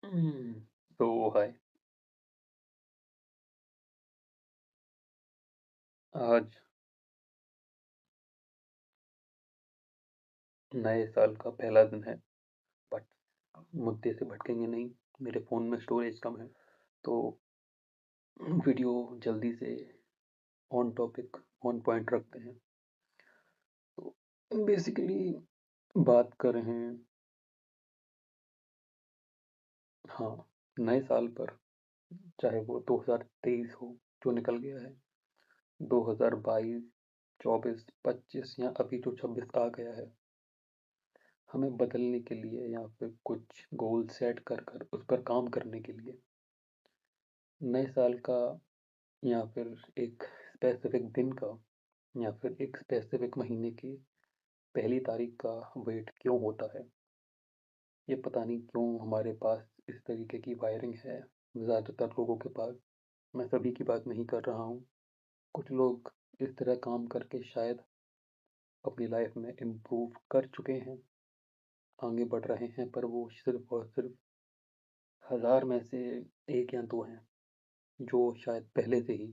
हम्म, तो हाय। आज नए साल का पहला दिन है, बट मुद्दे से भटकेंगे नहीं। मेरे फ़ोन में स्टोरेज कम है, तो वीडियो जल्दी से ऑन टॉपिक, ऑन पॉइंट रखते हैं। तो बेसिकली बात कर रहे हैं, हाँ, नए साल पर, चाहे वो 2023 हो जो निकल गया है, 2022, 24, 25 या अभी जो 26 आ गया है, हमें बदलने के लिए या फिर कुछ गोल सेट कर कर उस पर काम करने के लिए नए साल का या फिर एक स्पेसिफिक दिन का या फिर एक स्पेसिफिक महीने की पहली तारीख का वेट क्यों होता है। ये पता नहीं क्यों हमारे पास इस तरीके की वायरिंग है, ज़्यादातर लोगों के पास। मैं सभी की बात नहीं कर रहा हूँ। कुछ लोग इस तरह काम करके शायद अपनी लाइफ में इम्प्रूव कर चुके हैं, आगे बढ़ रहे हैं, पर वो सिर्फ और सिर्फ हज़ार में से एक या दो हैं जो शायद पहले से ही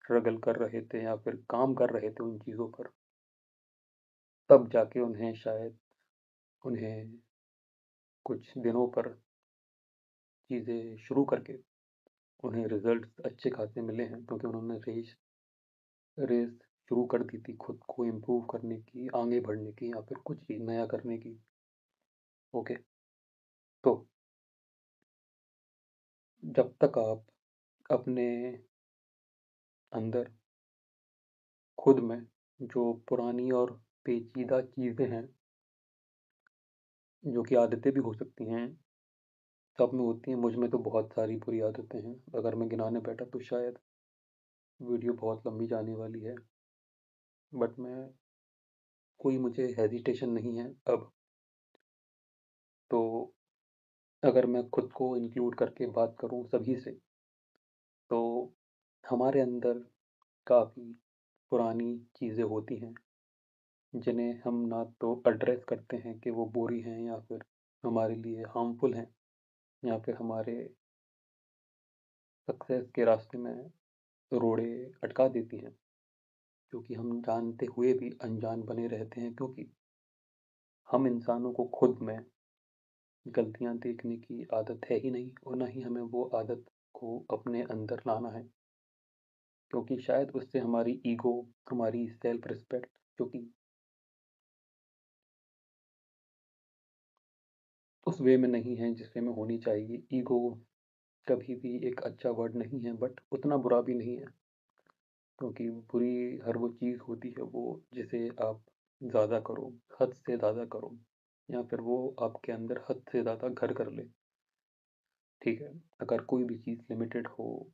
स्ट्रगल कर रहे थे या फिर काम कर रहे थे उन चीज़ों पर। तब जाके उन्हें कुछ दिनों पर चीज़ें शुरू करके उन्हें रिजल्ट अच्छे खासे मिले हैं, क्योंकि उन्होंने रेस शुरू कर दी थी खुद को इम्प्रूव करने की, आगे बढ़ने की या फिर कुछ चीज़ नया करने की। ओके, तो जब तक आप अपने अंदर खुद में जो पुरानी और पेचीदा चीज़ें हैं, जो कि आदतें भी हो सकती हैं, सब में होती हैं। मुझ में तो बहुत सारी बुरी आदतें हैं, अगर मैं गिनाने बैठा तो शायद वीडियो बहुत लंबी जाने वाली है। बट मैं कोई मुझे हेजिटेशन नहीं है अब। तो अगर मैं खुद को इंक्लूड करके बात करूं सभी से, तो हमारे अंदर काफ़ी पुरानी चीज़ें होती हैं जिन्हें हम ना तो एड्रेस करते हैं कि वो बुरी हैं या फिर हमारे लिए हार्मफुल हैं या फिर हमारे सक्सेस के रास्ते में रोड़े अटका देती हैं, क्योंकि हम जानते हुए भी अनजान बने रहते हैं, क्योंकि हम इंसानों को खुद में गलतियाँ देखने की आदत है ही नहीं, और ना ही हमें वो आदत को अपने अंदर लाना है, क्योंकि शायद उससे हमारी ईगो, हमारी सेल्फ रिस्पेक्ट, जो कि उस वे में नहीं है जिस वे में होनी चाहिए। ईगो कभी भी एक अच्छा वर्ड नहीं है, बट उतना बुरा भी नहीं है, क्योंकि बुरी हर वो चीज़ होती है वो जिसे आप ज़्यादा करो, हद से ज़्यादा करो, या फिर वो आपके अंदर हद से ज़्यादा घर कर ले। ठीक है, अगर कोई भी चीज़ लिमिटेड हो,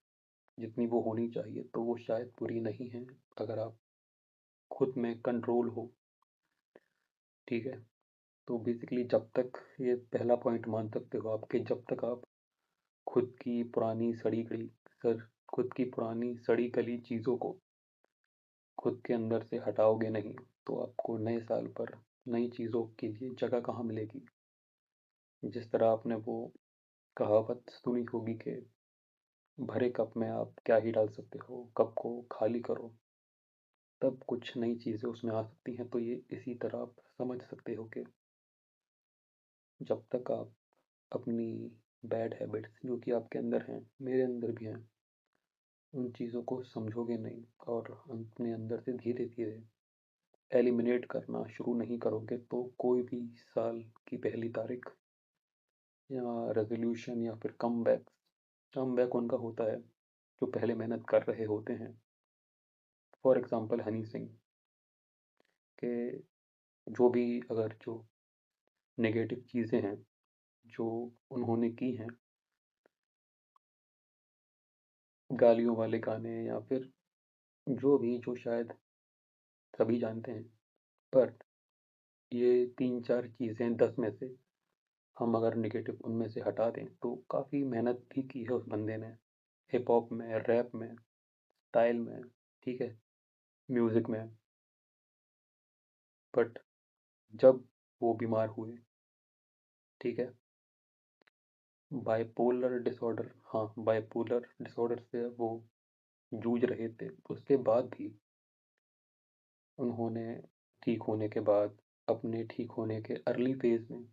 जितनी वो होनी चाहिए, तो वो शायद बुरी नहीं है, अगर आप खुद में कंट्रोल हो। ठीक है, तो बेसिकली जब तक, ये पहला पॉइंट मान सकते हो आपके, जब तक आप खुद की पुरानी सड़ी गली सर खुद की पुरानी सड़ी गली चीज़ों को खुद के अंदर से हटाओगे नहीं, तो आपको नए साल पर नई चीज़ों के लिए जगह कहाँ मिलेगी। जिस तरह आपने वो कहावत सुनी होगी कि भरे कप में आप क्या ही डाल सकते हो, कप को खाली करो, तब कुछ नई चीज़ें उसमें आ सकती हैं। तो ये इसी तरह आप समझ सकते हो कि जब तक आप अपनी बैड हैबिट्स जो कि आपके अंदर हैं, मेरे अंदर भी हैं, उन चीज़ों को समझोगे नहीं और अपने अंदर से धीरे धीरे एलिमिनेट करना शुरू नहीं करोगे, तो कोई भी साल की पहली तारीख या रेजोल्यूशन या फिर कम बैक उनका होता है जो पहले मेहनत कर रहे होते हैं। फॉर एग्जांपल हनी सिंह के, जो भी, अगर जो नेगेटिव चीज़ें हैं जो उन्होंने की हैं, गालियों वाले गाने या फिर जो भी, जो शायद सभी जानते हैं, पर ये तीन चार चीज़ें 10 में से हम अगर नेगेटिव उनमें से हटा दें, तो काफ़ी मेहनत भी की है उस बंदे ने, हिप हॉप में, रैप में, स्टाइल में, ठीक है, म्यूज़िक में। बट जब वो बीमार हुए, ठीक है, बाइपोलर डिसऑर्डर, हाँ, बाइपोलर डिसऑर्डर से वो जूझ रहे थे। उसके बाद भी उन्होंने ठीक होने के बाद, अपने ठीक होने के अर्ली फेज़ में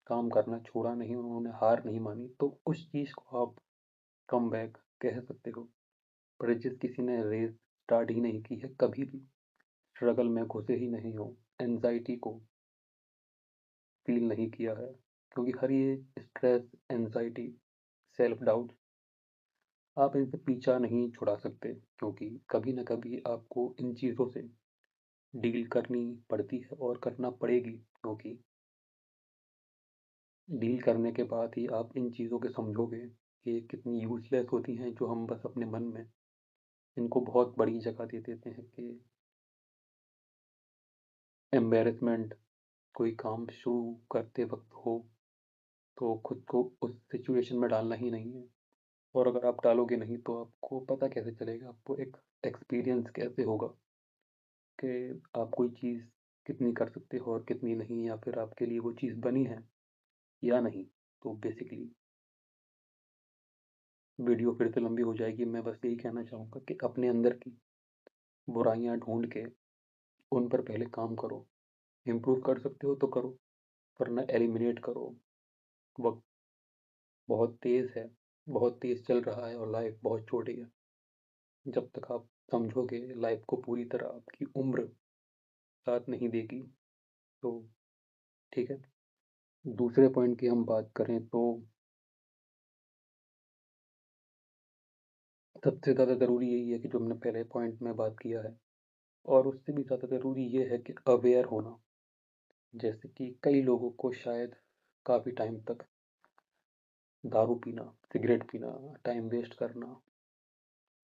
काम करना छोड़ा नहीं, उन्होंने हार नहीं मानी। तो उस चीज़ को आप कमबैक कह सकते हो। पर जिस किसी ने रेस स्टार्ट ही नहीं की है, कभी भी स्ट्रगल में घुसे ही नहीं हो, एंग्ज़ायटी को फ़ील नहीं किया है, क्योंकि हर ये स्ट्रेस, एंग्ज़ायटी, सेल्फ डाउट, आप इनसे पीछा नहीं छुड़ा सकते, क्योंकि कभी न कभी आपको इन चीज़ों से डील करनी पड़ती है और करना पड़ेगी, क्योंकि डील करने के बाद ही आप इन चीज़ों को समझोगे कि कितनी यूज़लेस होती हैं, जो हम बस अपने मन में इनको बहुत बड़ी जगह दे देते हैं कि एम्बैरेसमेंट, कोई काम शुरू करते वक़्त हो, तो खुद को उस सिचुएशन में डालना ही नहीं है। और अगर आप डालोगे नहीं तो आपको पता कैसे चलेगा, आपको एक एक्सपीरियंस कैसे होगा कि आप कोई चीज़ कितनी कर सकते हो और कितनी नहीं, या फिर आपके लिए वो चीज़ बनी है या नहीं। तो बेसिकली वीडियो फिर से लंबी हो जाएगी। मैं बस यही कहना चाहूँगा कि अपने अंदर की बुराइयाँ ढूँढ के उन पर पहले काम करो। इम्प्रूव कर सकते हो तो करो, वरना एलिमिनेट करो। वक़्त बहुत तेज़ है, बहुत तेज़ चल रहा है और लाइफ़ बहुत छोटी है। जब तक आप समझोगे लाइफ़ को पूरी तरह, आपकी उम्र साथ नहीं देगी, तो ठीक है। दूसरे पॉइंट की हम बात करें तो सबसे ज़्यादा ज़रूरी यही है कि जो हमने पहले पॉइंट में बात किया है, और उससे भी ज़्यादा ज़रूरी ये है कि अवेयर होना। जैसे कि कई लोगों को शायद काफ़ी टाइम तक दारू पीना, सिगरेट पीना, टाइम वेस्ट करना,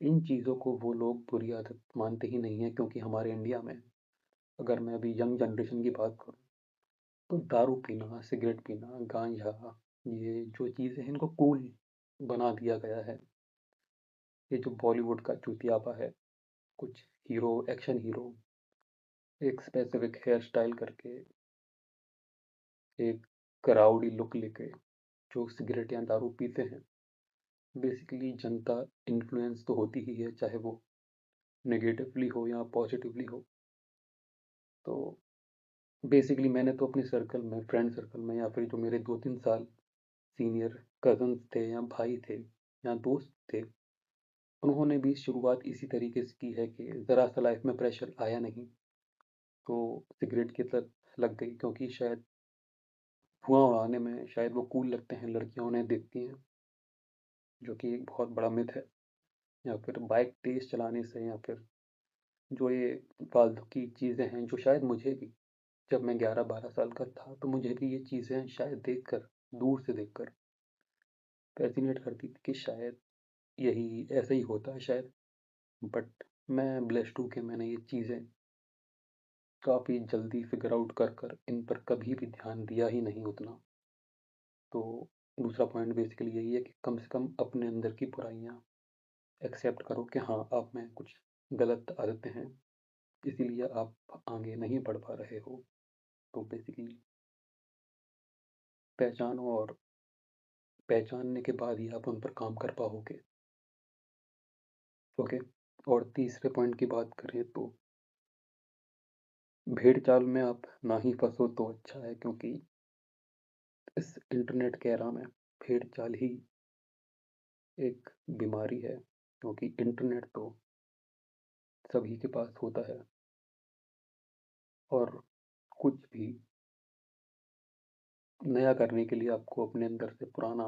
इन चीज़ों को वो लोग बुरी आदत मानते ही नहीं हैं, क्योंकि हमारे इंडिया में, अगर मैं अभी यंग जनरेशन की बात करूँ, तो दारू पीना, सिगरेट पीना, गांजा, ये जो चीज़ें हैं इनको कूल बना दिया गया है। ये जो बॉलीवुड का चूतियापा है, कुछ हीरो, एक्शन हीरो एक स्पेसिफिक हेयर स्टाइल करके, एक कराउडी लुक लेके जो सिगरेट या दारू पीते हैं, बेसिकली जनता इन्फ्लुएंस तो होती ही है, चाहे वो नेगेटिवली हो या पॉजिटिवली हो। तो बेसिकली मैंने तो अपने सर्कल में, फ्रेंड सर्कल में, या फिर जो मेरे 2-3 साल सीनियर कज़न्स थे या भाई थे या दोस्त थे, उन्होंने भी शुरुआत इसी तरीके से की है कि ज़रा-सा लाइफ में प्रेशर आया नहीं, तो सिगरेट की लत लग गई, क्योंकि शायद धुआँ उड़ाने में शायद वो कूल लगते हैं, लड़कियाँ उन्हें देखती हैं, जो कि एक बहुत बड़ा मिथ है। या फिर बाइक तेज़ चलाने से, या फिर जो ये फालतू की चीज़ें हैं, जो शायद मुझे भी, जब मैं 11-12 साल का था, तो मुझे भी ये चीज़ें शायद देखकर, दूर से देखकर फ़ैसिनेट करती थी कि शायद यही ऐसा ही होता है शायद। बट मैं ब्लेस्ड हूँ कि मैंने ये चीज़ें काफ़ी जल्दी फ़िगर आउट कर इन पर कभी भी ध्यान दिया ही नहीं उतना। तो दूसरा पॉइंट बेसिकली यही है कि कम से कम अपने अंदर की बुराइयाँ एक्सेप्ट करो कि हाँ, आप में कुछ गलत आदतें हैं, इसीलिए आप आगे नहीं बढ़ पा रहे हो। तो बेसिकली पहचानो, और पहचानने के बाद ही आप उन पर काम कर पाओगे। ओके। और तीसरे पॉइंट की बात करें तो भेड़-चाल में आप ना ही फँसो तो अच्छा है, क्योंकि इस इंटरनेट के एरा में भेड़-चाल ही एक बीमारी है, क्योंकि इंटरनेट तो सभी के पास होता है, और कुछ भी नया करने के लिए आपको अपने अंदर से पुराना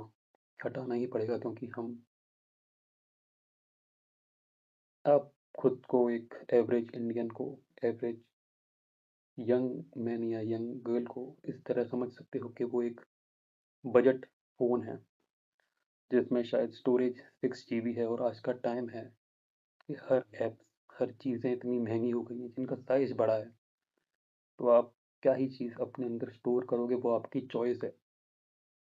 हटाना ही पड़ेगा, क्योंकि हम, आप खुद को, एक एवरेज इंडियन को, एवरेज यंग मैन या यंग गर्ल को इस तरह समझ सकते हो कि वो एक बजट फ़ोन है, जिसमें शायद स्टोरेज 6 जीबी है, और आज का टाइम है कि हर ऐप्स, हर चीज़ें इतनी महँगी हो गई हैं जिनका साइज़ बड़ा है, तो आप क्या ही चीज़ अपने अंदर स्टोर करोगे, वो आपकी चॉइस है।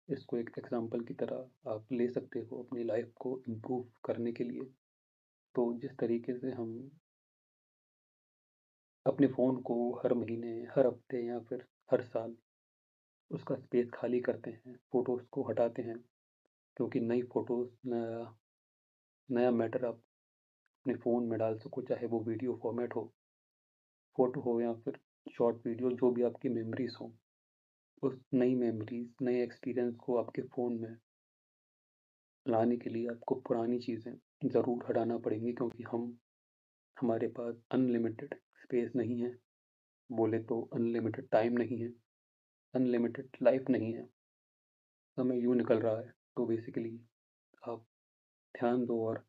इसको एक एग्ज़ाम्पल की तरह आप ले सकते हो अपनी लाइफ़ को इम्प्रूव करने के लिए। तो जिस तरीके से हम अपने फ़ोन को हर महीने, हर हफ़्ते या फिर हर साल उसका स्पेस खाली करते हैं, फ़ोटोज़ को हटाते हैं, क्योंकि नई फ़ोटोज़ नया मैटर आप अपने फ़ोन में डाल सको, चाहे वो वीडियो फ़ॉर्मेट हो, फ़ोटो हो या फिर शॉर्ट वीडियो, जो भी आपकी मेमोरीज़ हों। उस नई मेमोरीज़, नए एक्सपीरियंस को आपके फ़ोन में लाने के लिए आपको पुरानी चीज़ें ज़रूर हटाना पड़ेंगी, क्योंकि हमारे पास अनलिमिटेड स्पेस नहीं है, बोले तो अनलिमिटेड टाइम नहीं है, अनलिमिटेड लाइफ नहीं है। समय यूँ निकल रहा है, तो बेसिकली आप ध्यान दो और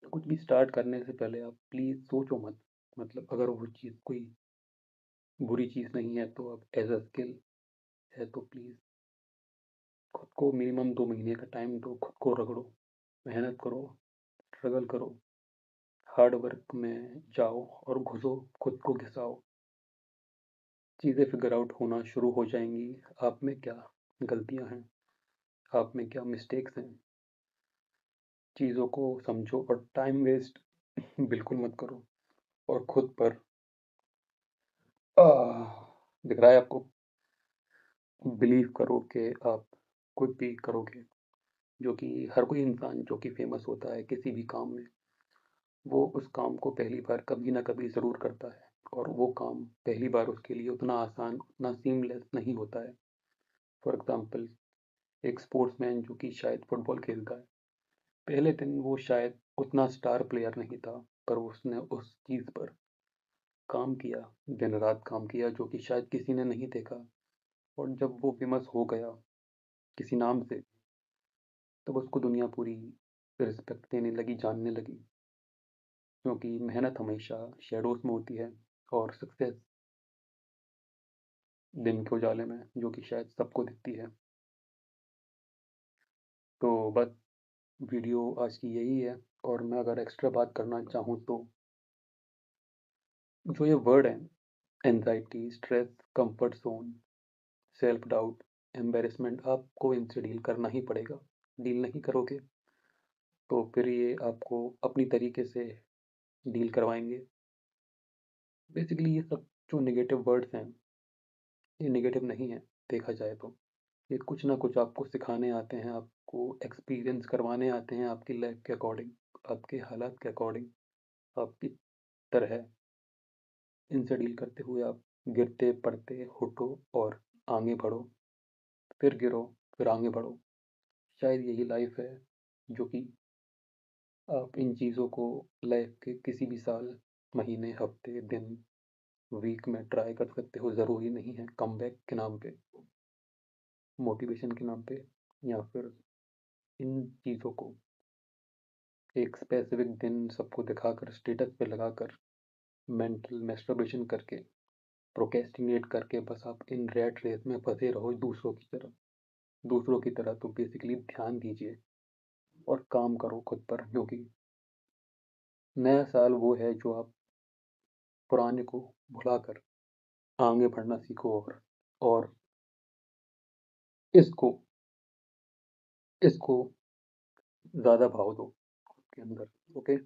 कुछ भी स्टार्ट करने से पहले आप प्लीज़ सोचो मत। मतलब अगर वो चीज़ कोई बुरी चीज़ नहीं है, तो आप एज़ अ स्किल है तो प्लीज़ खुद को मिनिमम 2 महीने का टाइम दो, खुद को रगड़ो, मेहनत करो, स्ट्रगल करो, हार्ड वर्क में जाओ और घुसो, खुद को घिसाओ। चीज़ें फिगर आउट होना शुरू हो जाएँगी, आप में क्या गलतियाँ हैं, आप में क्या मिस्टेक्स हैं। चीज़ों को समझो और टाइम वेस्ट बिल्कुल मत करो, और खुद पर दिख रहा है आपको, बिलीव करो कि आप कुछ भी करोगे, जो कि हर कोई इंसान जो कि फेमस होता है किसी भी काम में, वो उस काम को पहली बार कभी ना कभी ज़रूर करता है, और वो काम पहली बार उसके लिए उतना आसान, उतना सीमलेस नहीं होता है। फॉर एग्ज़ाम्पल, एक स्पोर्ट्समैन जो कि शायद फुटबॉल खेलता है, पहले दिन वो शायद उतना स्टार प्लेयर नहीं था, पर उसने उस चीज़ पर काम किया, दिन-रात काम किया, जो कि शायद किसी ने नहीं देखा, और जब वो फेमस हो गया किसी नाम से, तब उसको दुनिया पूरी रिस्पेक्ट देने लगी, जानने लगी, क्योंकि मेहनत हमेशा शैडोज़ में होती है और सक्सेस दिन के उजाले में, जो कि शायद सबको दिखती है। तो बस वीडियो आज की यही है, और मैं अगर एक्स्ट्रा बात करना चाहूँ तो जो ये वर्ड हैं, anxiety, stress, comfort zone, self doubt, embarrassment, आपको इनसे डील करना ही पड़ेगा। डील नहीं करोगे तो फिर ये आपको अपनी तरीके से डील करवाएँगे। बेसिकली ये सब जो नेगेटिव वर्ड्स हैं, ये नेगेटिव नहीं है देखा जाए तो। ये कुछ ना कुछ आपको सिखाने आते हैं, आपको एक्सपीरियंस करवाने आते हैं आपकी लाइफ़ के अकॉर्डिंग, आपके हालात के अकॉर्डिंग, आपकी तरह। इनसे डील करते हुए आप गिरते, पड़ते, उठो और आगे बढ़ो, फिर गिरो, फिर आगे बढ़ो। शायद यही लाइफ़ है, जो कि आप इन चीज़ों को लाइफ़ के किसी भी साल, महीने, हफ़्ते, दिन, वीक में ट्राई कर सकते हो। ज़रूरी नहीं है कमबैक के नाम पे, मोटिवेशन के नाम पे, या फिर इन चीज़ों को एक स्पेसिफिक दिन सबको दिखाकर, स्टेटस पे लगाकर, मेंटल मैस्टरबेशन करके, प्रोक्रेस्टिनेट करके बस आप इन रैट रेस में फँसे रहो दूसरों की तरह। दूसरों की तरह तो बेसिकली ध्यान दीजिए और काम करो खुद पर, क्योंकि नया साल वो है जो आप पुराने को भुलाकर आगे बढ़ना सीखो, और इसको इसको ज़्यादा भाव दो आपके अंदर। ओके?